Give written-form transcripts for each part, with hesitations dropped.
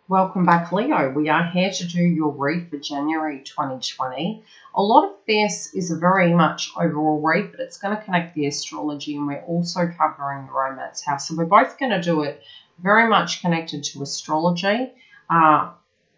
Welcome back, Leo. We are here to do your read for January 2020. A lot of this is a very much overall read, but it's going to connect the astrology, and we're also covering the romance house. So we're both going to do it very much connected to astrology.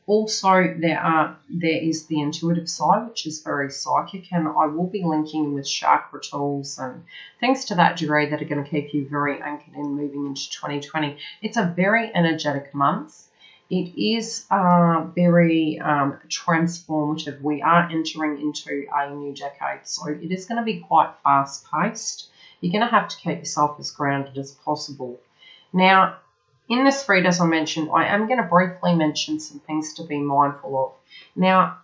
Also, there is the intuitive side, which is very psychic, and I will be linking with chakra tools and things to that degree that are going to keep you very anchored in moving into 2020. It's a very energetic month. It is very transformative. We are entering into a new decade, so it is going to be quite fast-paced. You're going to have to keep yourself as grounded as possible. Now, in this read, as I mentioned, I am going to briefly mention some things to be mindful of. Now,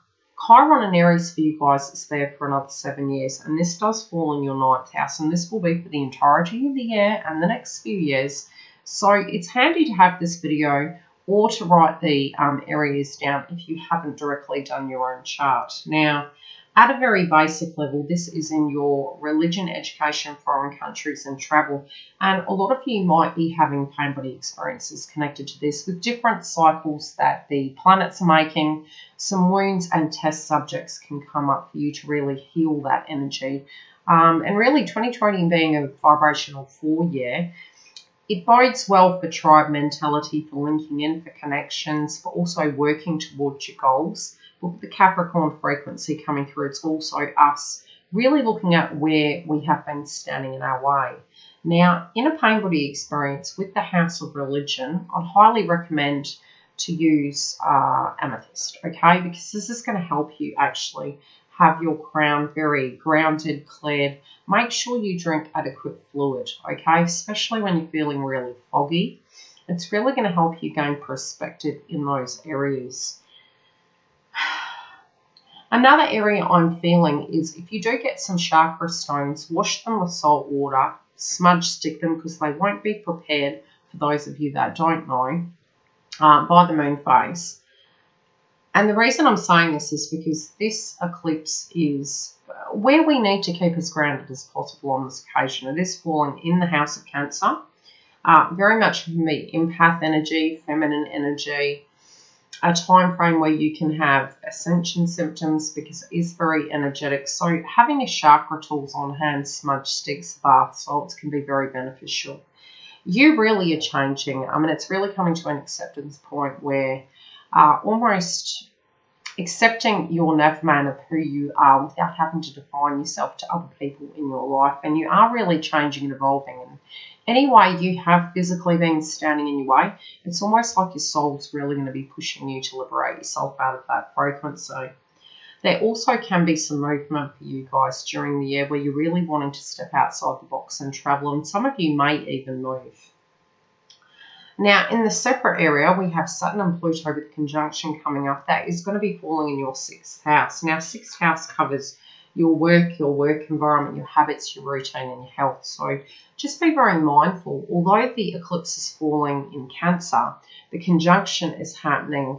Chiron and Aries for you guys is there for another 7 years, and this does fall in your 9th house, and this will be for the entirety of the year and the next few years. So it's handy to have this video or to write the areas down if you haven't directly done your own chart. Now, at a very basic level, this is in your religion, education, foreign countries and travel. And a lot of you might be having pain body experiences connected to this with different cycles that the planets are making. Some wounds and test subjects can come up for you to really heal that energy. And really 2020 being a vibrational 4 year, it bodes well for tribe mentality, for linking in, for connections, for also working towards your goals. But with the Capricorn frequency coming through, it's also us really looking at where we have been standing in our way. Now, in a pain body experience with the House of Religion, I'd highly recommend to use amethyst, okay? Because this is going to help you actually have your crown very grounded, cleared. Make sure you drink adequate fluid, okay? Especially when you're feeling really foggy. It's really going to help you gain perspective in those areas. Another area I'm feeling is if you do get some chakra stones, wash them with salt water, smudge stick them because they won't be prepared, for those of you that don't know, by the moon phase. And the reason I'm saying this is because this eclipse is where we need to keep as grounded as possible on this occasion. It is falling in the house of Cancer. Very much can be empath energy, feminine energy, a time frame where you can have ascension symptoms because it is very energetic. So having your chakra tools on hand, smudge sticks, bath salts can be very beneficial. You really are changing. I mean, it's really coming to an acceptance point where almost accepting your navman of who you are without having to define yourself to other people in your life. And you are really changing and evolving. And any way you have physically been standing in your way, it's almost like your soul's really going to be pushing you to liberate yourself out of that frequency. There also can be some movement for you guys during the year where you're really wanting to step outside the box and travel. And some of you may even move. Now, in the separate area, we have Saturn and Pluto with conjunction coming up. That is going to be falling in your 6th house. Now, 6th house covers your work environment, your habits, your routine, and your health. So just be very mindful. Although the eclipse is falling in Cancer, the conjunction is happening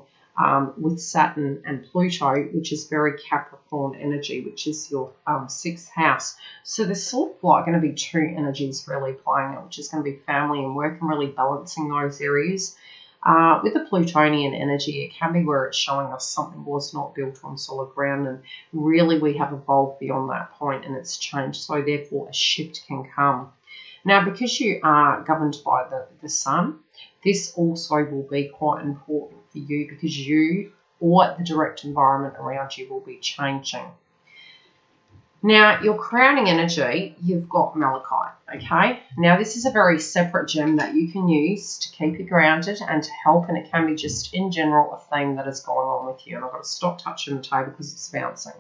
with Saturn and Pluto, which is very Capricorn energy, which is your 6th house. So there's sort of like going to be two energies really playing out, which is going to be family and work and really balancing those areas. With the Plutonian energy, it can be where it's showing us something was not built on solid ground, and really we have evolved beyond that point and it's changed. So therefore a shift can come. Now, because you are governed by the sun, this also will be quite important for you because you or the direct environment around you will be changing. Now, your crowning energy, you've got malachite, okay? Now, this is a very separate gem that you can use to keep you grounded and to help, and it can be just in general a theme that is going on with you. And I've got to stop touching the table because it's bouncing.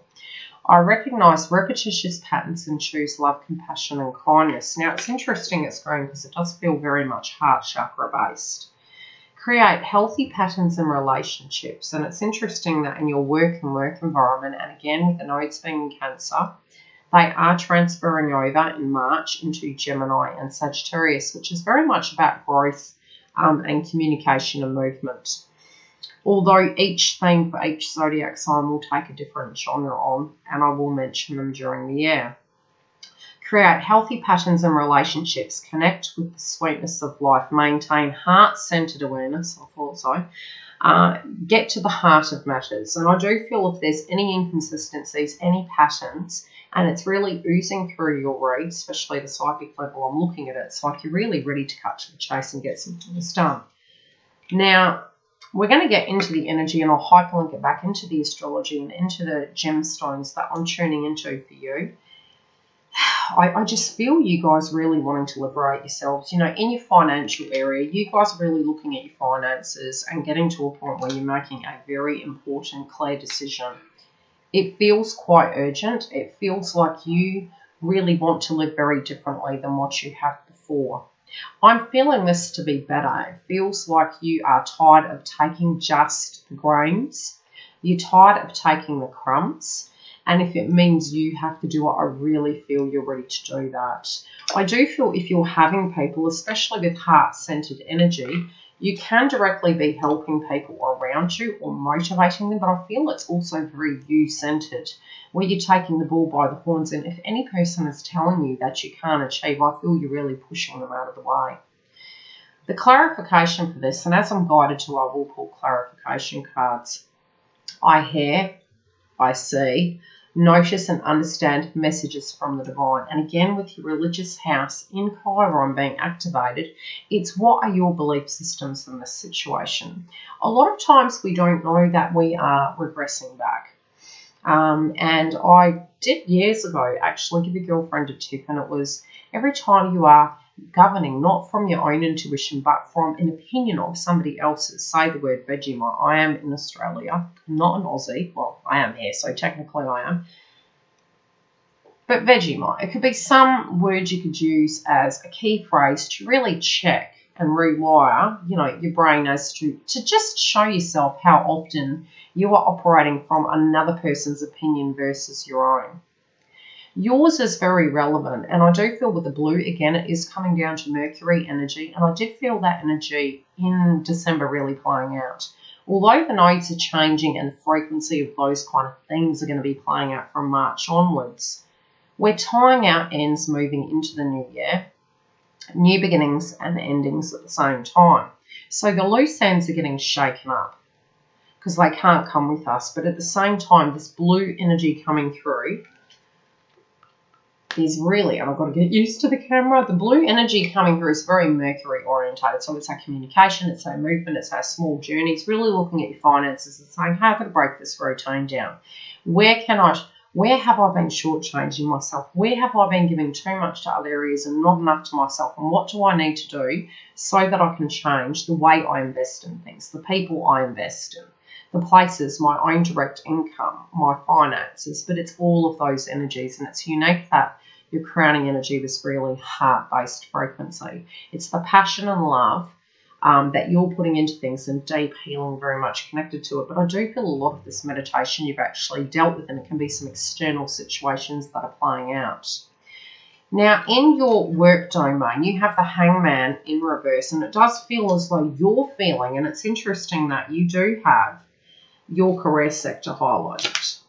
I recognise repetitious patterns and choose love, compassion and kindness. Now, it's interesting it's green because it does feel very much heart chakra based. Create healthy patterns and relationships. And it's interesting that in your work environment, and again with the nodes being in Cancer, they are transferring over in March into Gemini and Sagittarius, which is very much about growth and communication and movement. Although each theme for each zodiac sign will take a different genre on, and I will mention them during the year. Create healthy patterns and relationships. Connect with the sweetness of life. Maintain heart-centered awareness. I thought so. Get to the heart of matters. And I do feel if there's any inconsistencies, any patterns, and it's really oozing through your read, especially the psychic level, I'm looking at it, it's like you're really ready to cut to the chase and get some things done. Now, we're going to get into the energy, and I'll hyperlink it back into the astrology and into the gemstones that I'm tuning into for you. I just feel you guys really wanting to liberate yourselves. You know, in your financial area, you guys are really looking at your finances and getting to a point where you're making a very important, clear decision. It feels quite urgent. It feels like you really want to live very differently than what you have before. I'm feeling this to be better. It feels like you are tired of taking just the grains. You're tired of taking the crumbs. And if it means you have to do it, I really feel you're ready to do that. I do feel if you're having people, especially with heart-centered energy, you can directly be helping people around you or motivating them, but I feel it's also very you-centered, where you're taking the bull by the horns. And if any person is telling you that you can't achieve, I feel you're really pushing them out of the way. The clarification for this, and as I'm guided to, I will pull clarification cards. I hear, I see, notice and understand messages from the divine. And again, with your religious house in Chiron being activated, it's what are your belief systems in this situation. A lot of times we don't know that we are regressing back. And I did years ago actually give a girlfriend a tip, and it was every time you are governing not from your own intuition but from an opinion of somebody else's, say the word Vegemite. I am in Australia, not an Aussie. Well, I am here, so technically I am. But Vegemite, it could be some word you could use as a key phrase to really check and rewire, you know, your brain as to just show yourself how often you are operating from another person's opinion versus your own. Yours is very relevant, and I do feel with the blue, again, it is coming down to Mercury energy, and I did feel that energy in December really playing out. Although the nodes are changing and the frequency of those kind of things are going to be playing out from March onwards, we're tying our ends moving into the new year, new beginnings and endings at the same time. So the loose ends are getting shaken up because they can't come with us, but at the same time, this blue energy coming through is really, and I've got to get used to the camera, the blue energy coming through is very Mercury orientated. So it's our communication, it's our movement, it's our small journeys, really looking at your finances and saying, how can I break this routine down? Where have I been shortchanging myself? Where have I been giving too much to other areas and not enough to myself? And what do I need to do so that I can change the way I invest in things, the people I invest in, the places, my own direct income, my finances? But it's all of those energies, and it's unique that your crowning energy was really heart-based frequency. It's the passion and love that you're putting into things, and deep healing very much connected to it. But I do feel a lot of this meditation you've actually dealt with, and it can be some external situations that are playing out. Now, in your work domain, you have the Hangman in reverse, and it does feel as though you're feeling, and it's interesting that you do have your career sector highlighted.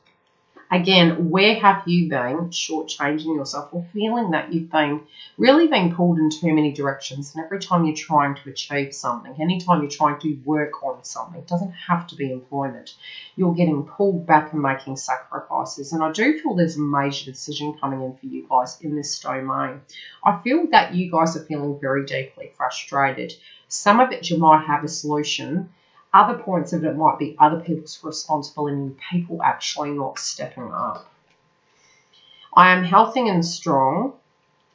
Again, where have you been shortchanging yourself or feeling that you've been really being pulled in too many directions? And every time you're trying to achieve something, anytime you're trying to work on something, it doesn't have to be employment, you're getting pulled back and making sacrifices. And I do feel there's a major decision coming in for you guys in this domain. I feel that you guys are feeling very deeply frustrated. Some of it you might have a solution. Other points of it might be other people's responsibility and people actually not stepping up. I am healthy and strong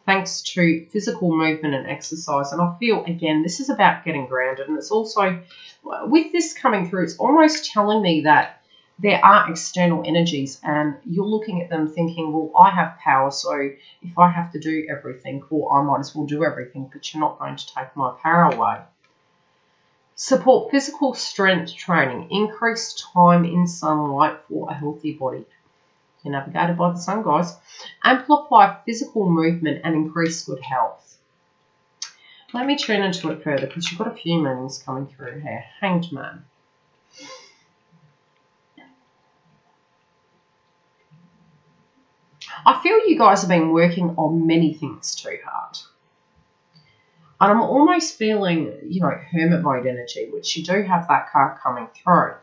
thanks to physical movement and exercise. And I feel, again, this is about getting grounded. And it's also, with this coming through, it's almost telling me that there are external energies and you're looking at them thinking, well, I have power, so if I have to do everything, well, I might as well do everything, but you're not going to take my power away. Support physical strength training. Increase time in sunlight for a healthy body. You're navigated by the sun, guys. Amplify physical movement and increase good health. Let me tune into it further because you've got a few meanings coming through here. Hanged Man. I feel you guys have been working on many things too hard. And I'm almost feeling, you know, hermit mode energy, which you do have that card coming through.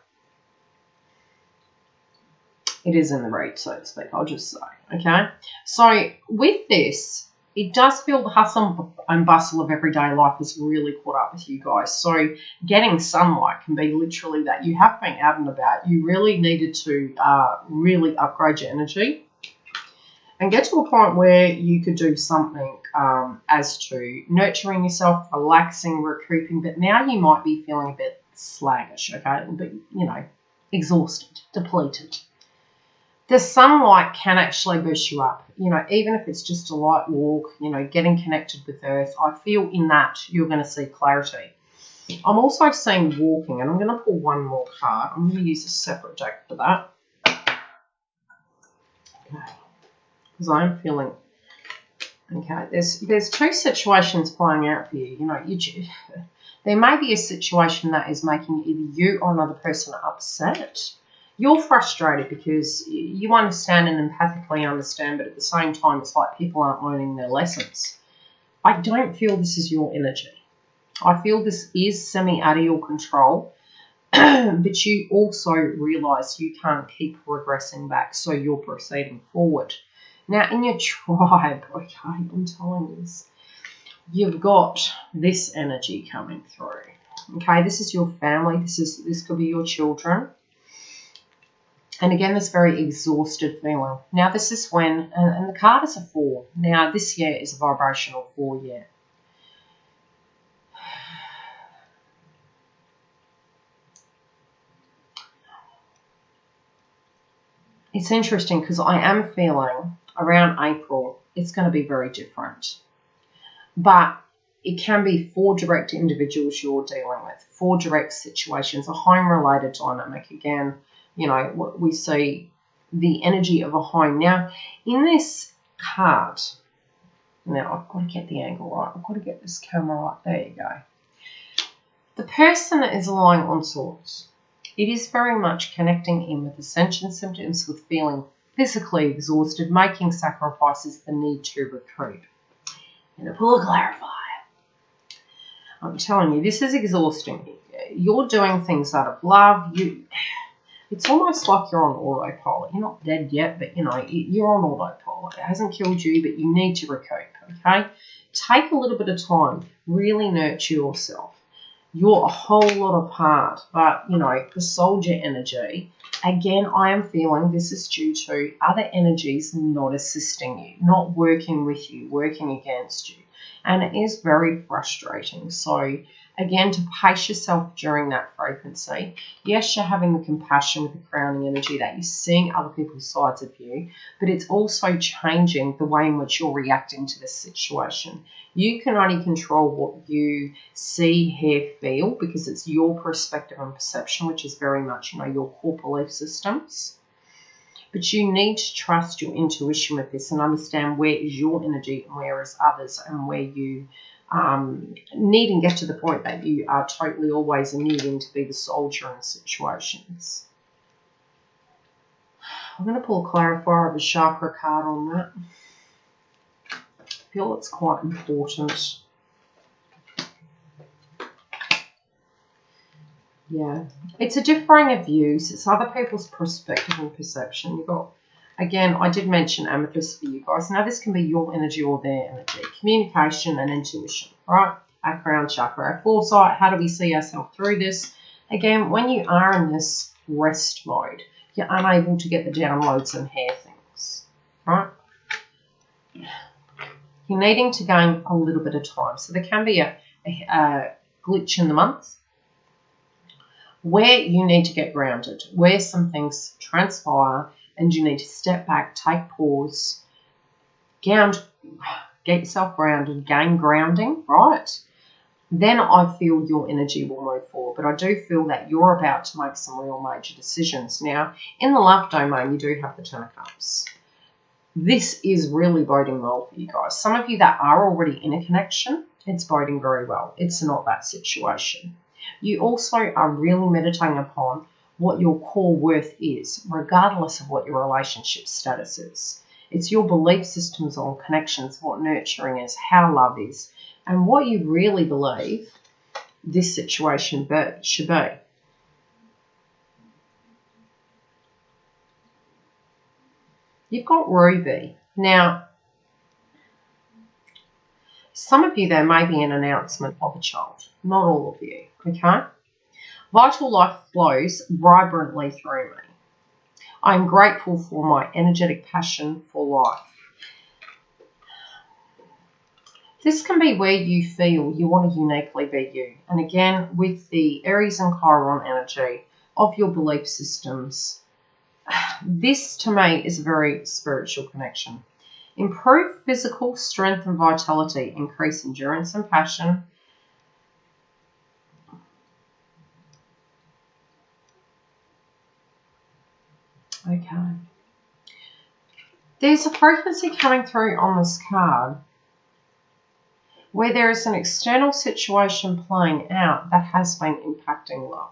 It is in the read, so to speak, I'll just say, okay? So with this, it does feel the hustle and bustle of everyday life has really caught up with you guys. So getting sunlight can be literally that. You have been out and about. You really needed to really upgrade your energy and get to a point where you could do something as to nurturing yourself, relaxing, recouping. But now you might be feeling a bit sluggish, okay? But, you know, exhausted, depleted. The sunlight can actually boost you up, you know, even if it's just a light walk, you know, getting connected with earth. I feel in that you're going to see clarity. I'm also seeing walking, and I'm going to pull one more card. I'm going to use a separate deck for that. Okay. Because I'm feeling, okay, there's two situations playing out for you. You know, there may be a situation that is making either you or another person upset. You're frustrated because you understand and empathically understand, but at the same time, it's like people aren't learning their lessons. I don't feel this is your energy. I feel this is semi out of your control, but you also realise you can't keep regressing back, so you're proceeding forward. Now, in your tribe, okay, I'm telling you this, you've got this energy coming through. Okay, this is your family. This could be your children. And again, this very exhausted feeling. Now, this is when, and the card is a 4. Now, this year is a vibrational 4 year. It's interesting because I am feeling around April, it's going to be very different. But it can be 4 direct individuals you're dealing with, 4 direct situations, a home-related dynamic. Again, you know, we see the energy of a home. Now, in this card, now I've got to get the angle right. I've got to get this camera right. There you go. The person that is lying on swords, it is very much connecting in with ascension symptoms, with feeling physically exhausted, making sacrifices, the need to recoup. And a pull a clarifier. I'm telling you, this is exhausting. You're doing things out of love. It's almost like you're on autopilot. You're not dead yet, but, you know, you're on autopilot. It hasn't killed you, but you need to recoup, okay? Take a little bit of time. Really nurture yourself. You're a whole lot apart, but, you know, the soldier energy, again, I am feeling this is due to other energies not assisting you, not working with you, working against you. And it is very frustrating. So, again, to pace yourself during that frequency. Yes, you're having the compassion with the crowning energy that you're seeing other people's sides of you, but it's also changing the way in which you're reacting to this situation. You can only control what you see, hear, feel, because it's your perspective and perception, which is very much, you know, your core belief systems. But you need to trust your intuition with this and understand where is your energy and where is others, and where you need and get to the point that you are totally always needing to be the soldier in situations. I'm going to pull a clarifier of a chakra card on that. I feel it's quite important. Yeah, it's a differing of views. It's other people's perspective and perception. You've got, again, I did mention amethyst for you guys. Now, this can be your energy or their energy. Communication and intuition, right? Our crown chakra, our foresight. How do we see ourselves through this? Again, when you are in this rest mode, you're unable to get the downloads and hear things, right? You're needing to gain a little bit of time. So there can be a glitch in the month where you need to get grounded, where some things transpire and you need to step back, take pause, get yourself grounded, gain grounding, right? Then I feel your energy will move forward. But I do feel that you're about to make some real major decisions. Now, in the love domain, you do have the Ten of Cups. This is really boding well for you guys. Some of you that are already in a connection, it's boding very well. It's not that situation. You also are really meditating upon what your core worth is, regardless of what your relationship status is. It's your belief systems on connections, what nurturing is, how love is, and what you really believe this situation should be. You've got Ruby. Now, some of you, there may be an announcement of a child. Not all of you, okay? Vital life flows vibrantly through me. I'm grateful for my energetic passion for life. This can be where you feel you want to uniquely be you. And again, with the Aries and Chiron energy of your belief systems, this to me is a very spiritual connection. Improve physical strength and vitality, increase endurance and passion. Okay. There's a frequency coming through on this card where there is an external situation playing out that has been impacting love.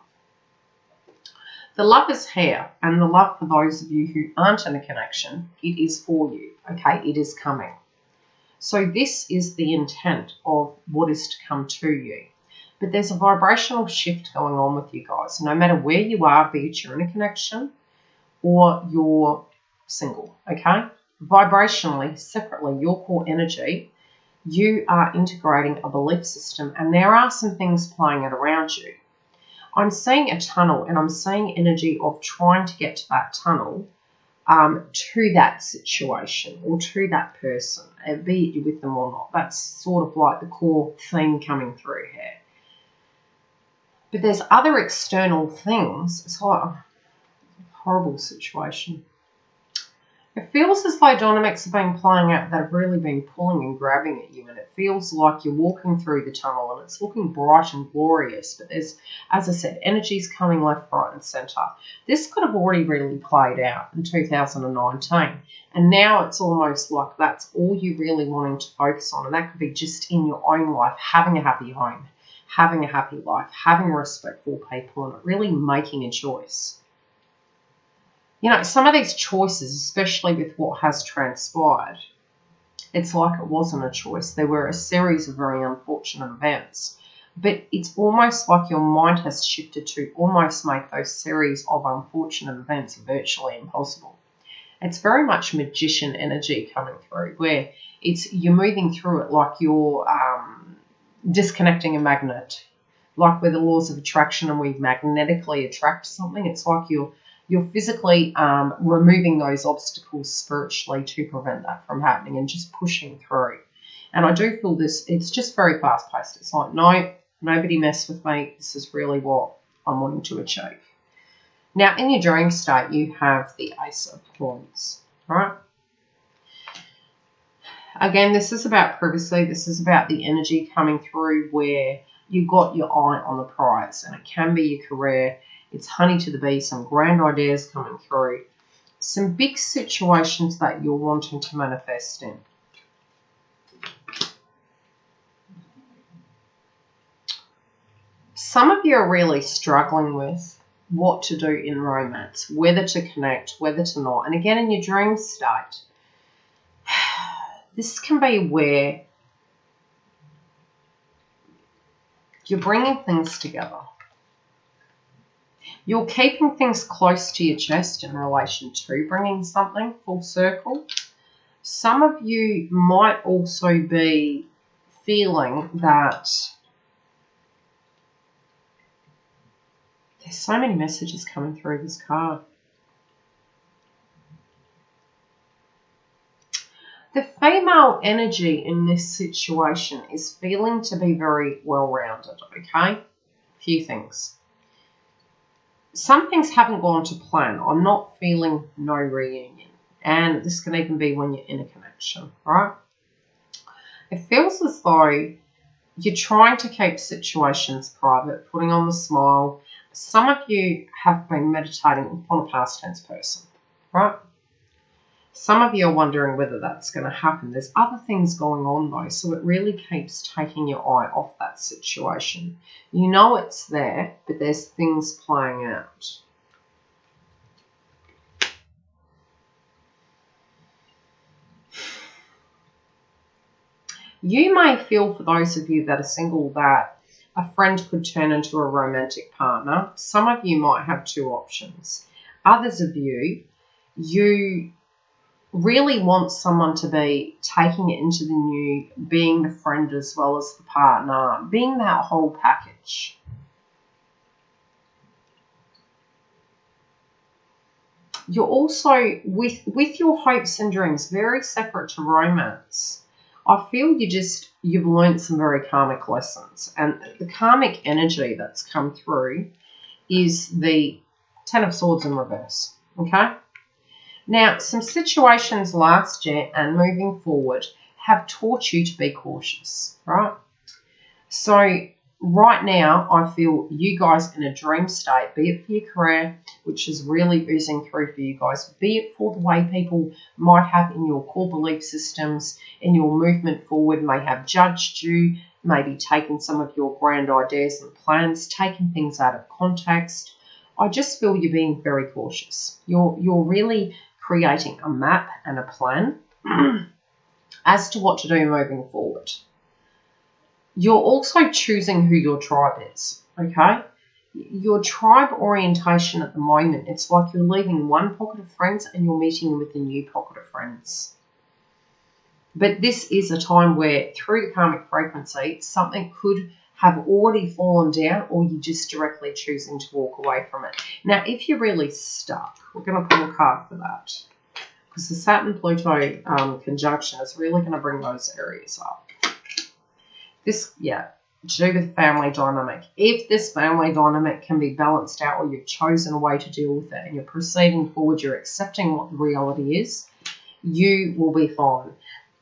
The love is here, and the love for those of you who aren't in a connection, it is for you, okay? It is coming. So this is the intent of what is to come to you. But there's a vibrational shift going on with you guys. No matter where you are, be it you're in a connection or you're single, okay? Vibrationally, separately, your core energy, you are integrating a belief system, and there are some things playing it around you. I'm seeing a tunnel, and I'm seeing energy of trying to get to that tunnel, to that situation or to that person, be it you with them or not. That's sort of like the core theme coming through here. But there's other external things. It's like a horrible situation. It feels as though dynamics have been playing out that have really been pulling and grabbing at you, and it feels like you're walking through the tunnel and it's looking bright and glorious, but there's, as I said, energies coming left, right and centre. This could have already really played out in 2019, and now it's almost like that's all you really wanting to focus on, and that could be just in your own life, having a happy home, having a happy life, having respectful people, and really making a choice. You know, some of these choices, especially with what has transpired, it's like it wasn't a choice. There were a series of very unfortunate events. But it's almost like your mind has shifted to almost make those series of unfortunate events virtually impossible. It's very much magician energy coming through, where you're moving through it like you're disconnecting a magnet. Like with the laws of attraction, and we magnetically attract something, it's like you're physically removing those obstacles spiritually to prevent that from happening and just pushing through. And I do feel this, it's just very fast-paced. It's like, no, nobody mess with me. This is really what I'm wanting to achieve. Now, in your dream state, you have the Ace of Wands, right? Again, this is about privacy. This is about the energy coming through where you got your eye on the prize, and it can be your career. It's honey to the bee, some grand ideas coming through, some big situations that you're wanting to manifest in. Some of you are really struggling with what to do in romance, whether to connect, whether to not. And again, in your dream state, this can be where you're bringing things together. You're keeping things close to your chest in relation to bringing something full circle. Some of you might also be feeling that there's so many messages coming through this card. The female energy in this situation is feeling to be very well-rounded, okay? A few things. Some things haven't gone to plan. I'm not feeling no reunion. And this can even be when you're in a connection, right? It feels as though you're trying to keep situations private, putting on the smile. Some of you have been meditating upon a past tense person, right? Some of you are wondering whether that's going to happen. There's other things going on though, so it really keeps taking your eye off that situation. You know it's there, but there's things playing out. You may feel, for those of you that are single, that a friend could turn into a romantic partner. Some of you might have two options. Others of you, you really want someone to be taking it into the new, being the friend as well as the partner, being that whole package. You're also, with your hopes and dreams, very separate to romance. I feel you've learned some very karmic lessons. And the karmic energy that's come through is the Ten of Swords in reverse. Okay? Now, some situations last year and moving forward have taught you to be cautious, right? So right now, I feel you guys in a dream state, be it for your career, which is really oozing through for you guys, be it for the way people might have in your core belief systems, in your movement forward, may have judged you, maybe taken some of your grand ideas and plans, taken things out of context. I just feel you're being very cautious. You're really creating a map and a plan as to what to do moving forward. You're also choosing who your tribe is, okay? Your tribe orientation at the moment, it's like you're leaving one pocket of friends and you're meeting with a new pocket of friends. But this is a time where, through the karmic frequency, something could have already fallen down, or you're just directly choosing to walk away from it. Now, if you're really stuck, we're going to pull a card for that, because the Saturn-Pluto conjunction is really going to bring those areas up. This, to do with family dynamic. If this family dynamic can be balanced out, or you've chosen a way to deal with it and you're proceeding forward, you're accepting what the reality is, you will be fine.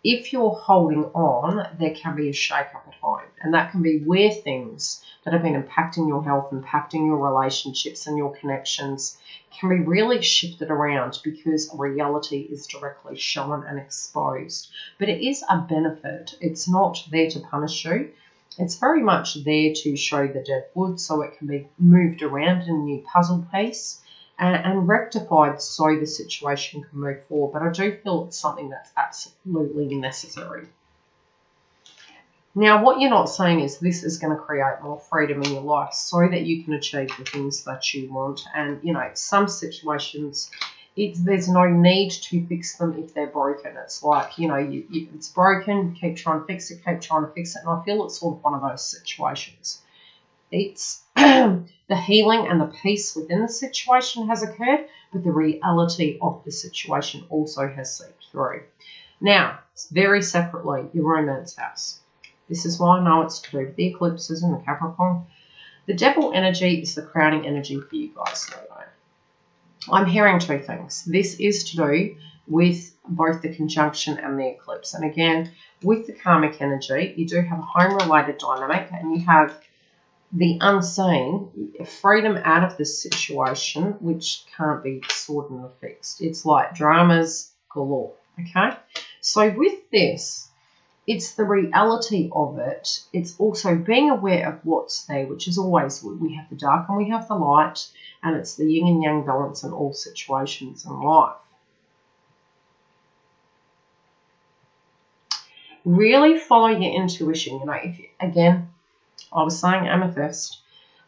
If you're holding on, there can be a shake-up at home, and that can be where things that have been impacting your health, impacting your relationships and your connections can be really shifted around, because reality is directly shown and exposed. But it is a benefit. It's not there to punish you. It's very much there to show the dead wood, so it can be moved around in a new puzzle piece and rectified so the situation can move forward. But I do feel it's something that's absolutely necessary. Now, what you're not saying is this is going to create more freedom in your life so that you can achieve the things that you want. And, some situations, there's no need to fix them if they're broken. It's like, it's broken, keep trying to fix it, keep trying to fix it. And I feel it's sort of one of those situations. It's the healing and the peace within the situation has occurred, but the reality of the situation also has seeped through. Now, very separately, your romance house. This is why I know it's to do with the eclipses and the Capricorn. The devil energy is the crowning energy for you guys, Leo. I'm hearing two things. This is to do with both the conjunction and the eclipse. And again, with the karmic energy, you do have a home-related dynamic, and you have the unseen, freedom out of this situation, which can't be sorted and fixed. It's like dramas galore, okay? So with this, it's the reality of it. It's also being aware of what's there, which is always good. We have the dark and we have the light, and it's the yin and yang balance in all situations in life. Really follow your intuition. Again, I was saying amethyst.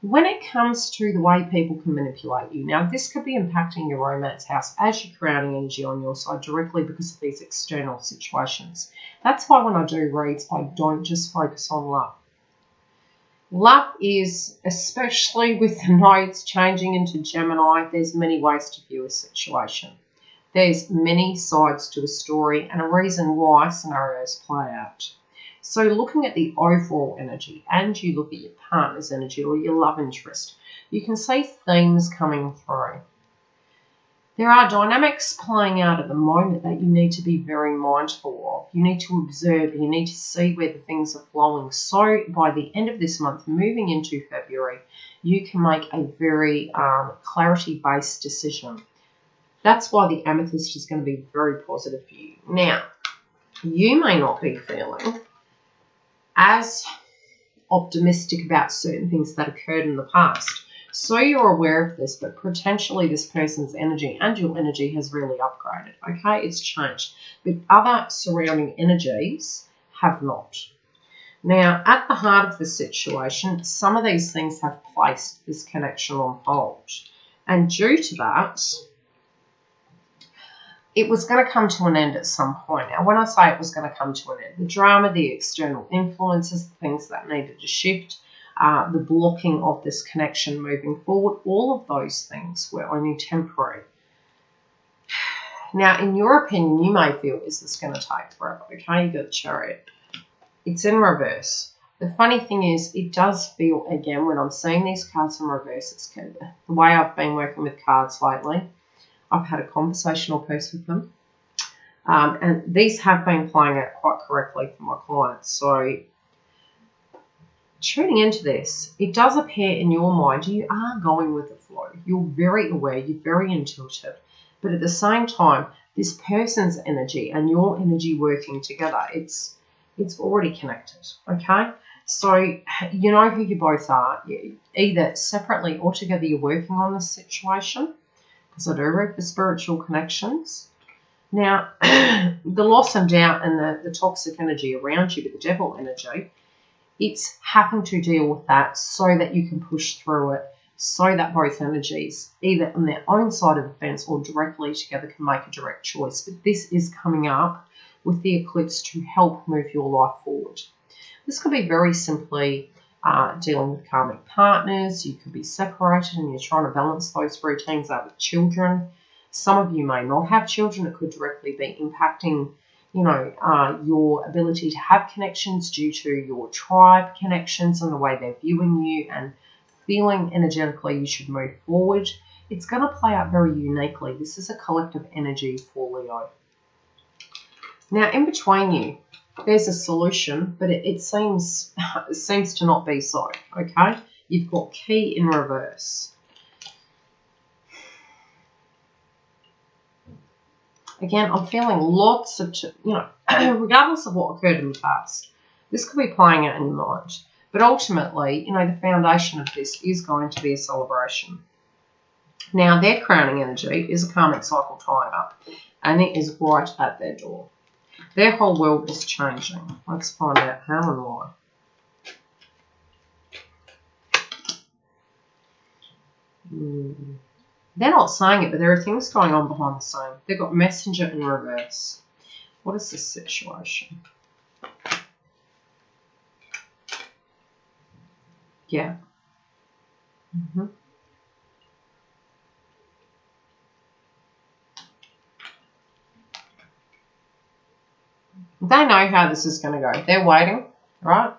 When it comes to the way people can manipulate you, now this could be impacting your romance house as you're crowding energy on your side directly because of these external situations. That's why when I do reads, I don't just focus on love. Love is, especially with the nodes changing into Gemini, there's many ways to view a situation. There's many sides to a story and a reason why scenarios play out. So looking at the overall energy, and you look at your partner's energy or your love interest, you can see themes coming through. There are dynamics playing out at the moment that you need to be very mindful of. You need to observe, you need to see where the things are flowing. So by the end of this month, moving into February, you can make a very clarity-based decision. That's why the amethyst is going to be very positive for you. Now, you may not be feeling as optimistic about certain things that occurred in the past. So you're aware of this, but potentially this person's energy and your energy has really upgraded, okay? It's changed. But other surrounding energies have not. Now, at the heart of the situation, some of these things have placed this connection on hold. And due to that, it was going to come to an end at some point. Now, when I say it was going to come to an end, the drama, the external influences, the things that needed to shift, the blocking of this connection moving forward, all of those things were only temporary. Now, in your opinion, you may feel, is this going to take forever? Okay, you got the Chariot. It's in reverse. The funny thing is, it does feel, again, when I'm seeing these cards in reverse, it's kind of the way I've been working with cards lately. I've had a conversational piece with them. And these have been playing out quite correctly for my clients. So, tuning into this, it does appear in your mind you are going with the flow. You're very aware, you're very intuitive. But at the same time, this person's energy and your energy working together, it's already connected, okay? So you know who you both are. Either separately or together you're working on this situation, because I do read for spiritual connections. Now, the loss and doubt and the toxic energy around you, but the devil energy, it's having to deal with that so that you can push through it, so that both energies, either on their own side of the fence or directly together, can make a direct choice. But this is coming up with the eclipse to help move your life forward. This could be very simply dealing with karmic partners. You could be separated and you're trying to balance those routines out with children. Some of you may not have children. It could directly be impacting, your ability to have connections due to your tribe connections and the way they're viewing you and feeling energetically you should move forward. It's going to play out very uniquely. This is a collective energy for Leo. Now, in between you, there's a solution, but it seems to not be so, okay? You've got key in reverse. Again, I'm feeling lots of, regardless of what occurred in the past, this could be playing out in your mind. But ultimately, the foundation of this is going to be a celebration. Now, their crowning energy is a karmic cycle tying up, and it is right at their door. Their whole world is changing. Let's find out how and why. They're not saying it, but there are things going on behind the scene. They've got messenger in reverse. What is this situation? Yeah. They know how this is going to go. They're waiting, right?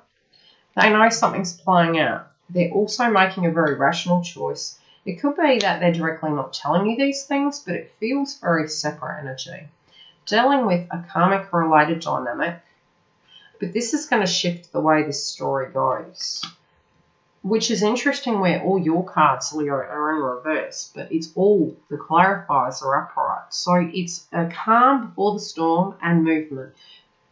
They know something's playing out. They're also making a very rational choice. It could be that they're directly not telling you these things, but it feels very separate energy. Dealing with a karmic-related dynamic, but this is going to shift the way this story goes, which is interesting where all your cards, Leo, are in reverse, but it's all the clarifiers are upright. So it's a calm before the storm and movement.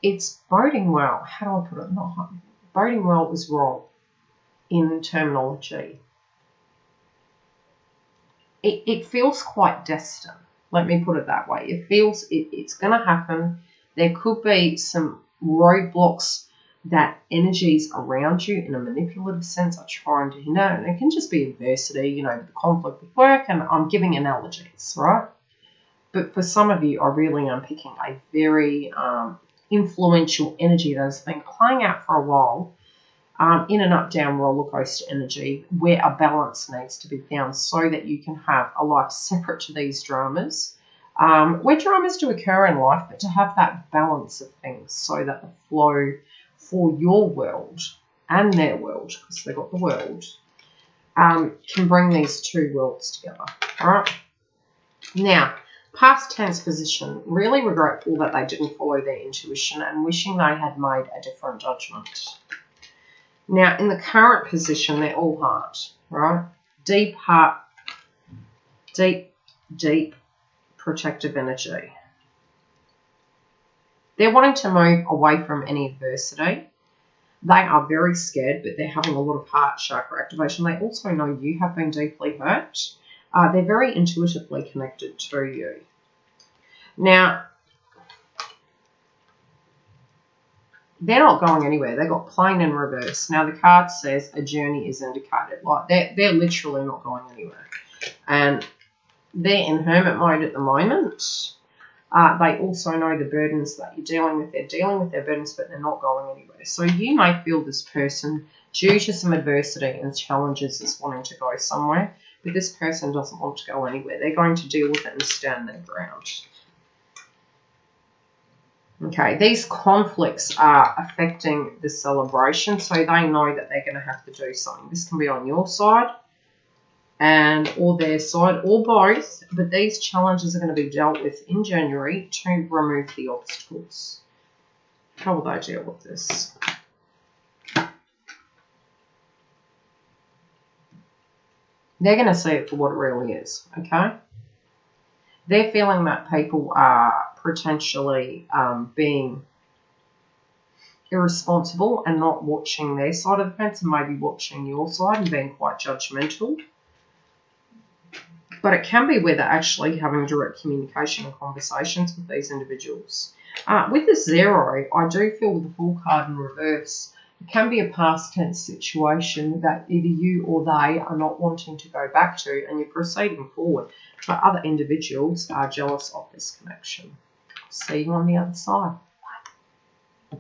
It's boding well. How do I put it? Not boding well is wrong in terminology. It feels quite destined. Let me put it that way. It feels it's going to happen. There could be some roadblocks that energies around you in a manipulative sense are trying to hinder. And it can just be adversity, the conflict with work, and I'm giving analogies, right? But for some of you, I really am picking a very influential energy that has been playing out for a while, in an up-down roller coaster energy where a balance needs to be found so that you can have a life separate to these dramas, where dramas do occur in life, but to have that balance of things so that the flow for your world and their world, because they've got the world, can bring these two worlds together. All right. Now, past tense position, really regretful that they didn't follow their intuition and wishing they had made a different judgment. Now, in the current position, they're all heart, right? Deep heart, deep protective energy. They're wanting to move away from any adversity. They are very scared, but they're having a lot of heart chakra activation. They also know you have been deeply hurt. They're very intuitively connected to you. Now, they're not going anywhere. They got plain in reverse. Now, the card says a journey is indicated. Like, they're literally not going anywhere. And they're in hermit mode at the moment. They also know the burdens that you're dealing with. They're dealing with their burdens, but they're not going anywhere. So you may feel this person, due to some adversity and challenges, is wanting to go somewhere. But this person doesn't want to go anywhere. They're going to deal with it and stand their ground. Okay, these conflicts are affecting the celebration, so they know that they're going to have to do something. This can be on your side or their side, or both, but these challenges are going to be dealt with in January to remove the obstacles. How will they deal with this? They're going to see it for what it really is, okay? They're feeling that people are potentially being irresponsible and not watching their side of the fence and maybe watching your side and being quite judgmental. But it can be where they're actually having direct communication and conversations with these individuals. With the 0, I do feel with the Fool card in reverse, it can be a past tense situation that either you or they are not wanting to go back to, and you're proceeding forward. But other individuals are jealous of this connection. See you on the other side. Bye.